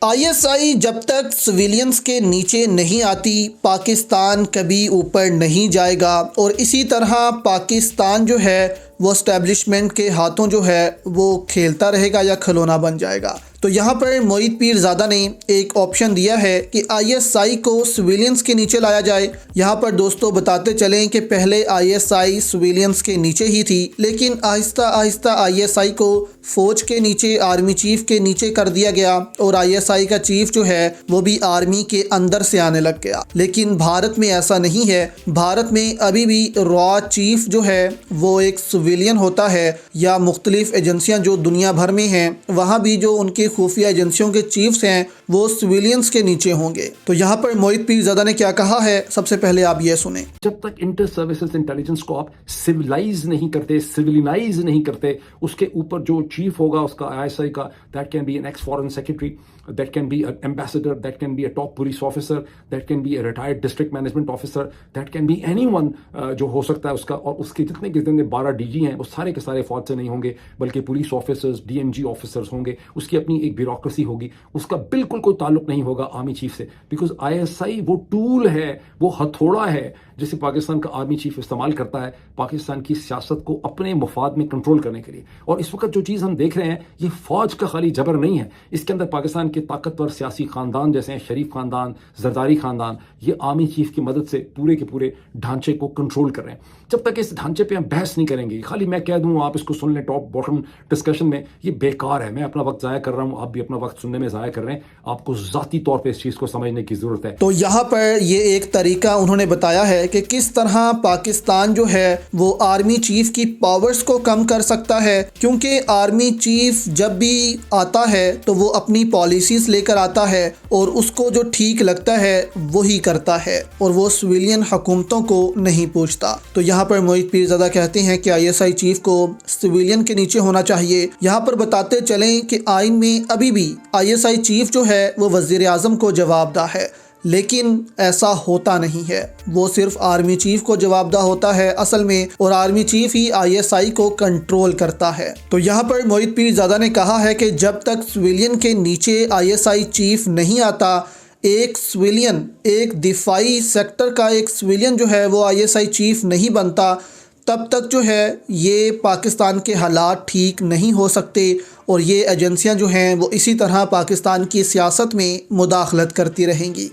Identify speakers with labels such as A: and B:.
A: ISI जब तक civilians के नीचे नहीं आती, पाकिस्तान कभी ऊपर नहीं जाएगा और इसी तरह पाकिस्तान जो है वो एस्टेब्लिशमेंट के हाथों जो है वो खेलता रहेगा या खिलौना बन जाएगा। तो यहाँ पर मोहित पीरज़ादा ने एक ऑप्शन दिया है कि आईएसआई को सिविलियंस के नीचे लाया जाए। यहाँ पर दोस्तों बताते चलें कि पहले आईएसआई सिविलियंस के नीचे ही थी, लेकिन आहिस्ता आहिस्ता आईएसआई को फ़ौज के नीचे, आर्मी चीफ के नीचे कर दिया गया और आईएसआई का चीफ जो है वो भी आर्मी के अंदर से आने लग गया। लेकिन भारत में ऐसा नहीं है। भारत में अभी भी रॉ चीफ जो है वो एक सिविलियन होता है, या मुख्तलिफ एजेंसियाँ जो दुनिया भर में हैं वहाँ भी जो उनके खुफिया एजेंसियों के चीफ्स हैं वो सिविलियंस के नीचे होंगे। तो यहाँ पर मोहित पीरज़ादा ने क्या कहा है, सबसे पहले आप ये सुने।
B: जब तक इंटर सर्विसेज इंटेलिजेंस को आप सिविलाइज नहीं करते, सिविलिनाइज नहीं करते, उसके ऊपर जो चीफ होगा उसका आईएसआई का, that can be an ex foreign secretary, that can be an ambassador, that can be a top police officer, that can be a retired district management officer, that can be anyone जो हो सकता है उसका। और उसके जितने 12 DG हैं वो सारे के सारे फौज से नहीं होंगे, बल्कि पुलिस ऑफिसर्स, डीएमजी ऑफिसर्स होंगे। उसकी अपनी एक ब्यूरोक्रेसी होगी, उसका बिल्कुल कोई ताल्लुक नहीं होगा आर्मी चीफ से, बिकॉज आईएसआई वो टूल है, वो हथौड़ा है जिसे पाकिस्तान का आर्मी चीफ इस्तेमाल करता है पाकिस्तान की सियासत को अपने मफाद में कंट्रोल करने के लिए। और इस वक्त जो चीज़ हम देख रहे हैं ये फौज का खाली जबर नहीं है, इसके अंदर पाकिस्तान के ताकतवर सियासी खानदान जैसे हैं शरीफ खानदान, जरदारी खानदान, ये आर्मी चीफ की मदद से पूरे के पूरे ढांचे को कंट्रोल कर रहे हैं। जब तक इस ढांचे पे हम बहस नहीं करेंगे, खाली मैं कह दूं आप इसको सुन लें टॉप बॉटम डिस्कशन में, ये बेकार है। मैं अपना वक्त ज़ाया कर रहा हूं, आप भी अपना वक्त सुनने में ज़ाया कर रहे हैं। आपको ज़ाती तौर पर इस चीज़ को समझने की ज़रूरत है।
A: तो यहाँ पर ये एक तरीका उन्होंने बताया है कि किस तरह पाकिस्तान जो है वो आर्मी चीफ की पावर्स को कम कर सकता है, क्योंकि आर्मी चीफ जब भी आता है तो वो अपनी पॉलिसीज लेकर आता है और उसको जो ठीक लगता है वही करता है और वो सिविलियन हुकूमतों को नहीं पूछता। तो यहाँ पर मोहित पीरज़ादा कहते हैं कि आईएसआई चीफ को सिविलियन के नीचे होना चाहिए। यहाँ पर बताते चलें कि आइन में अभी भी आईएसआई चीफ जो है वो वज़ीर आज़म को जवाबदाह है, लेकिन ऐसा होता नहीं है। वो सिर्फ आर्मी चीफ को जवाबदाह होता है असल में, और आर्मी चीफ ही आईएसआई को कंट्रोल करता है। तो यहाँ पर मोहित पीरज़ादा ने कहा है कि जब तक सिविलियन के नीचे आईएसआई चीफ नहीं आता, एक सिविलियन, एक दिफाई सेक्टर का एक सिविलियन जो है वो आईएसआई चीफ नहीं बनता, तब तक जो है ये पाकिस्तान के हालात ठीक नहीं हो सकते और ये एजेंसियां जो हैं वो इसी तरह पाकिस्तान की सियासत में मुदाखलत करती रहेंगी।